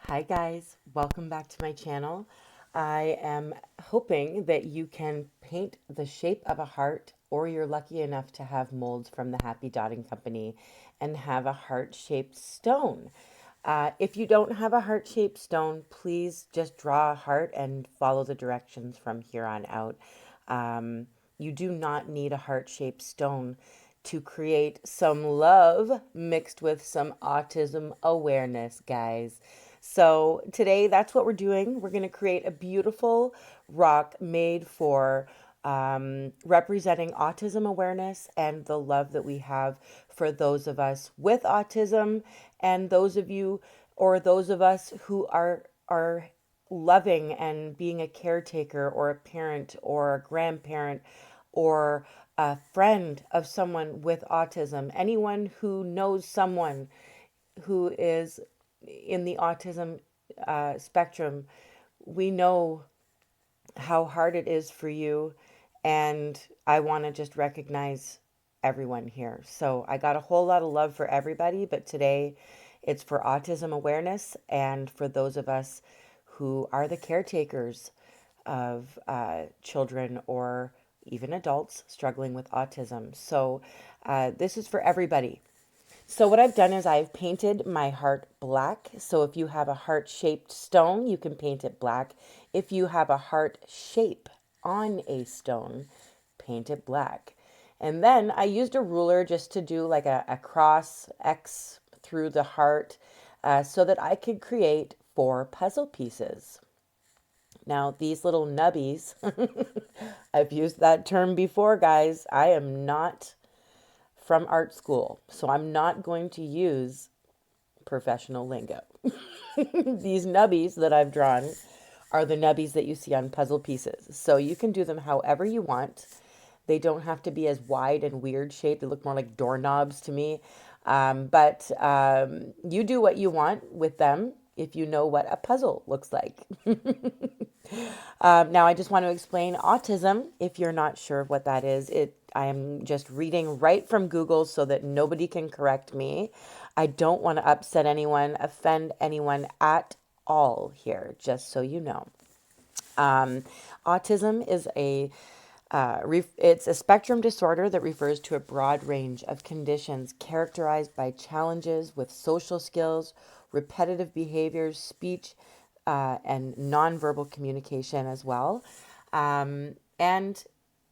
Hi guys, welcome back to my channel. I am hoping that you can paint the shape of a heart, or you're lucky enough to have molds from the Happy Dotting Company and have a heart-shaped stone. If you don't have a heart-shaped stone, please just draw a heart and follow the directions from here on out. You do not need a heart-shaped stone to create some love mixed with some autism awareness, guys. So today, that's what we're doing. We're going to create a beautiful rock made for representing autism awareness and the love that we have for those of us with autism and those of you or those of us who are loving and being a caretaker or a parent or a grandparent or a friend of someone with autism, anyone who knows someone who is in the autism spectrum. We know how hard it is for you, and I want to just recognize everyone here. So I got a whole lot of love for everybody, but today it's for autism awareness and for those of us who are the caretakers of children or even adults struggling with autism. So this is for everybody. So what I've done is I've painted my heart black. So if you have a heart-shaped stone, you can paint it black. If you have a heart shape on a stone, paint it black. And then I used a ruler just to do like a cross X through the heart so that I could create 4 puzzle pieces. Now, these little nubbies, I've used that term before, guys. I am not from art school, so I'm not going to use professional lingo. These nubbies that I've drawn are the nubbies that you see on puzzle pieces. So you can do them however you want. They don't have to be as wide and weird shaped. They look more like doorknobs to me. But you do what you want with them if you know what a puzzle looks like. Now, I just want to explain autism. If you're not sure what that is, I am just reading right from Google so that nobody can correct me. I don't want to upset anyone, offend anyone at all here, just so you know. Um, Autism is it's a spectrum disorder that refers to a broad range of conditions characterized by challenges with social skills, repetitive behaviors, speech, and nonverbal communication as well. And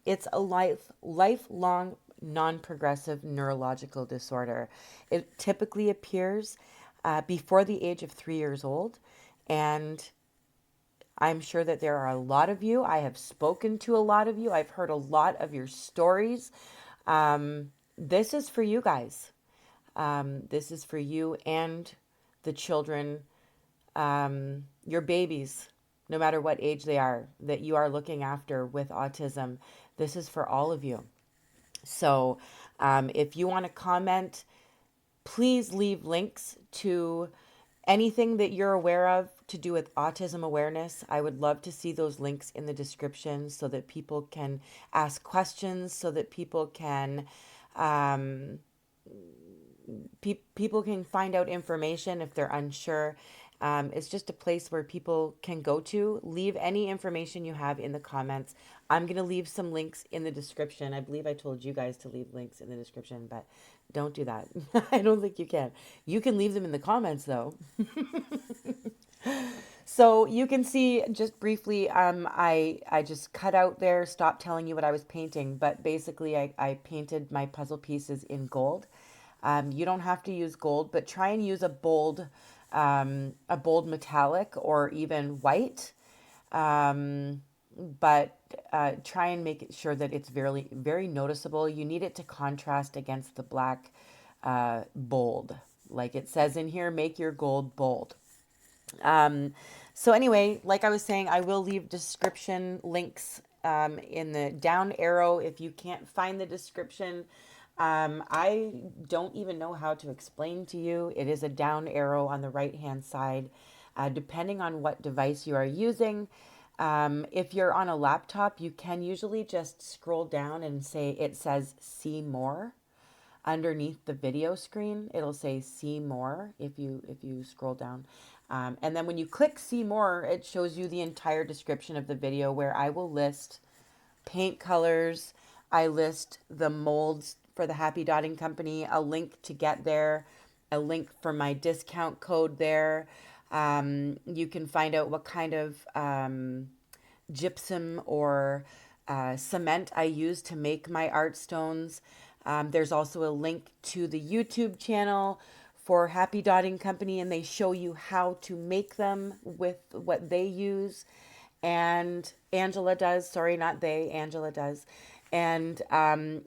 it's a lifelong non-progressive neurological disorder. It typically appears before the age of 3 years old, and I'm sure that there are a lot of you. I have spoken to a lot of you. I've heard a lot of your stories. This is for you guys. This is for you and the children, your babies, no matter what age they are, that you are looking after with autism. This is for all of you. So if you want to comment, please leave links to anything that you're aware of to do with autism awareness. I would love to see those links in the description so that people can ask questions, so that people can um, people can find out information if they're unsure. It's just a place where people can go to. Leave any information you have in the comments. I'm going to leave some links in the description. I believe I told you guys to leave links in the description, but don't do that. I don't think you can. You can leave them in the comments, though. So you can see just briefly, I just cut out there, stopped telling you what I was painting, but basically I painted my puzzle pieces in gold. You don't have to use gold, but try and use a bold metallic or even white. Um, but try and make it sure that it's very, very noticeable. You need it to contrast against the black bold. Like it says in here, make your gold bold. Um, so anyway, like I was saying, I will leave description links in the down arrow if you can't find the description. I don't even know how to explain to you. It is a down arrow on the right hand side, depending on what device you are using. If you're on a laptop, you can usually just scroll down and say it says see more underneath the video screen. It'll say see more if you scroll down. And then when you click see more, it shows you the entire description of the video where I will list paint colors. I list the molds for the Happy Dotting Company, a link to get there, a link for my discount code there. You can find out what kind of gypsum or cement I use to make my art stones. There's also a link to the YouTube channel for Happy Dotting Company, and they show you how to make them with what they use. And Angela does, sorry, not they, Angela does. And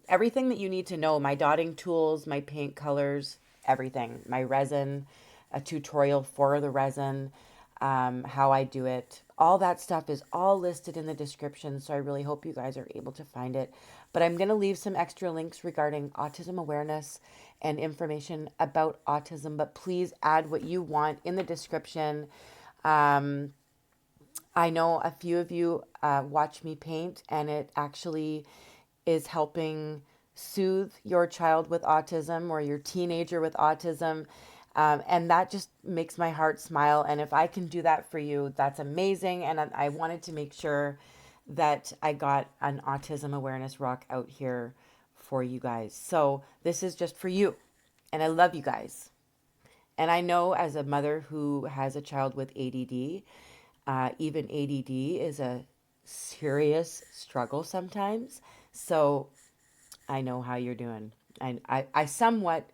everything that you need to know, my dotting tools, my paint colors, everything, my resin, a tutorial for the resin, how I do it. All that stuff is all listed in the description, so I really hope you guys are able to find it. But I'm going to leave some extra links regarding autism awareness and information about autism, but please add what you want in the description. I know a few of you watch me paint, and it actually is helping soothe your child with autism or your teenager with autism. And that just makes my heart smile. And if I can do that for you, that's amazing. And I wanted to make sure that I got an autism awareness rock out here for you guys. So this is just for you. And I love you guys. And I know as a mother who has a child with ADD, even ADD is a serious struggle sometimes. So I know how you're doing. I somewhat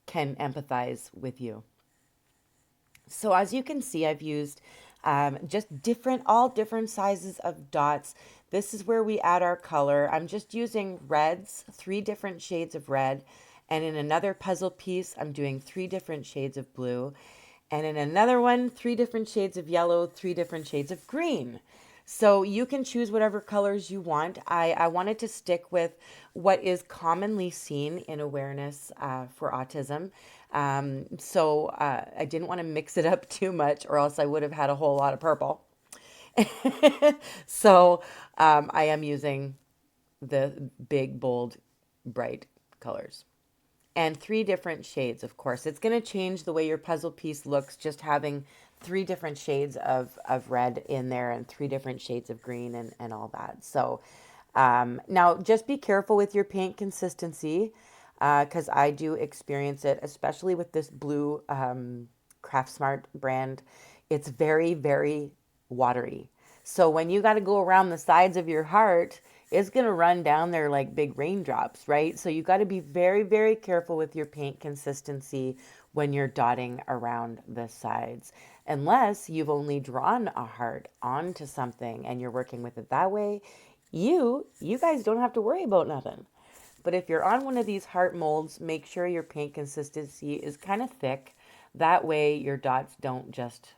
can empathize with you. So as you can see, I've used just all different sizes of dots. This is where we add our color. I'm just using reds, 3 different shades of red. And in another puzzle piece, I'm doing 3 different shades of blue. And in another one, 3 different shades of yellow, 3 different shades of green. So you can choose whatever colors you want. I wanted to stick with what is commonly seen in awareness for autism. I didn't want to mix it up too much, or else I would have had a whole lot of purple. So I am using the big, bold, bright colors. And 3 different shades, of course. It's going to change the way your puzzle piece looks, just having 3 different shades of red in there and 3 different shades of green and all that. So now just be careful with your paint consistency, because I do experience it, especially with this blue Craftsmart brand. It's very, very watery. So when you got to go around the sides of your heart, it's going to run down there like big raindrops, right? So you got to be very, very careful with your paint consistency when you're dotting around the sides, unless you've only drawn a heart onto something and you're working with it that way. You guys don't have to worry about nothing. But if you're on one of these heart molds, make sure your paint consistency is kind of thick. That way your dots don't just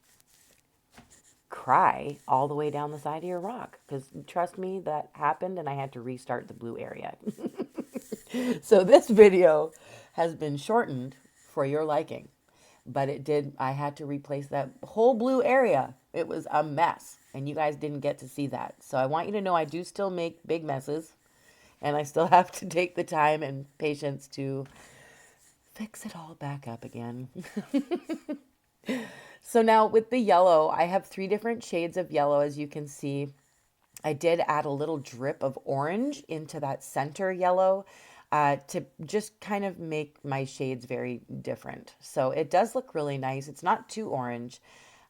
cry all the way down the side of your rock, because trust me, that happened and I had to restart the blue area. So this video has been shortened for your liking, but I had to replace that whole blue area. It was a mess and you guys didn't get to see that. So I want you to know I do still make big messes, and I still have to take the time and patience to fix it all back up again. So now with the yellow, I have 3 different shades of yellow, as you can see. I did add a little drip of orange into that center yellow to just kind of make my shades very different. So it does look really nice. It's not too orange,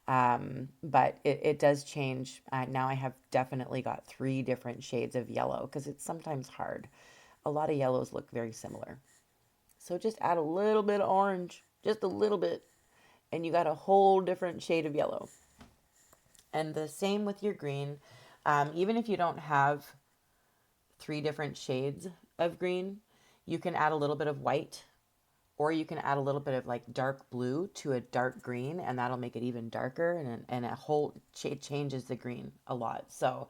but it does change. Now I have definitely got 3 different shades of yellow, because it's sometimes hard. A lot of yellows look very similar. So just add a little bit of orange, just a little bit, and you got a whole different shade of yellow. And the same with your green. Even if you don't have 3 different shades of green, you can add a little bit of white, or you can add a little bit of like dark blue to a dark green, and that'll make it even darker, and it changes the green a lot. So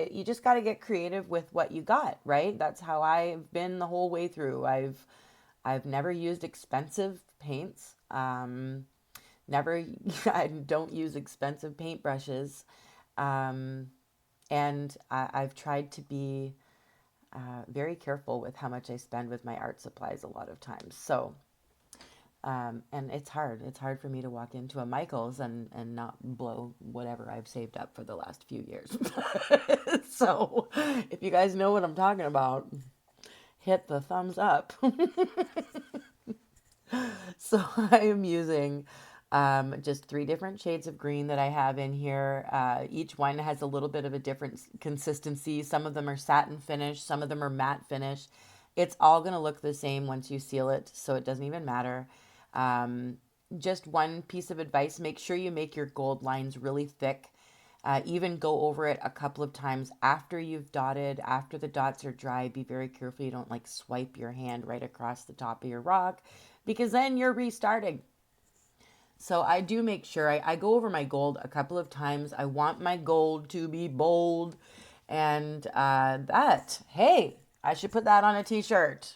you just got to get creative with what you got, right? That's how I've been the whole way through. I've never used expensive paints. Never, I don't use expensive paintbrushes. And I've tried to be very careful with how much I spend with my art supplies a lot of times. So And it's hard. It's hard for me to walk into a Michael's and not blow whatever I've saved up for the last few years. So if you guys know what I'm talking about, hit the thumbs up. So I am using just three different shades of green that I have in here. Each one has a little bit of a different consistency. Some of them are satin finish, some of them are matte finish. It's all going to look the same once you seal it, so it doesn't even matter. Um, just one piece of advice, make sure you make your gold lines really thick. Even go over it a couple of times after you've dotted, after the dots are dry. Be very careful you don't like swipe your hand right across the top of your rock because then you're restarting. So I do make sure I go over my gold a couple of times. I want my gold to be bold. And hey, I should put that on a t-shirt.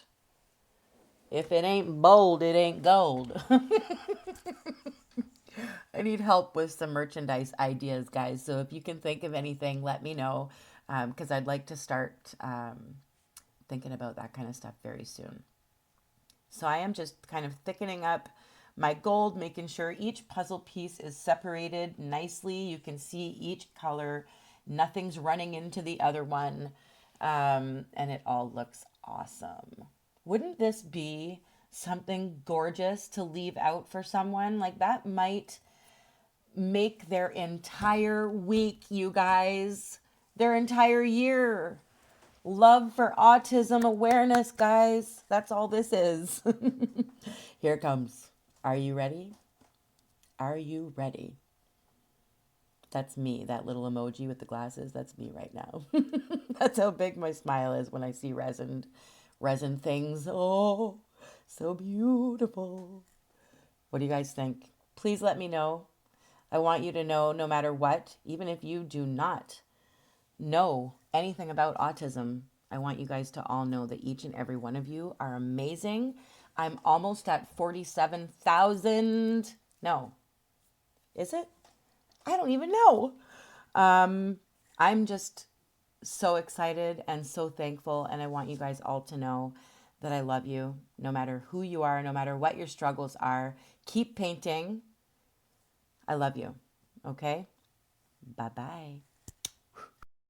If it ain't bold, it ain't gold. I need help with some merchandise ideas, guys. So if you can think of anything, let me know because I'd like to start thinking about that kind of stuff very soon. So I am just kind of thickening up my gold, making sure each puzzle piece is separated nicely. You can see each color. Nothing's running into the other one. And it all looks awesome. Wouldn't this be something gorgeous to leave out for someone? Like that might make their entire week, you guys, their entire year. Love for autism awareness, guys. That's all this is. Here it comes. Are you ready? Are you ready? That's me, that little emoji with the glasses. That's me right now. That's how big my smile is when I see resin things. Oh, so beautiful. What do you guys think? Please let me know. I want you to know no matter what, even if you do not know anything about autism, I want you guys to all know that each and every one of you are amazing. I'm almost at 47,000. No, is it? I don't even know. I'm just so excited and so thankful. And I want you guys all to know that I love you no matter who you are, no matter what your struggles are. Keep painting. I love you. Okay? Bye bye.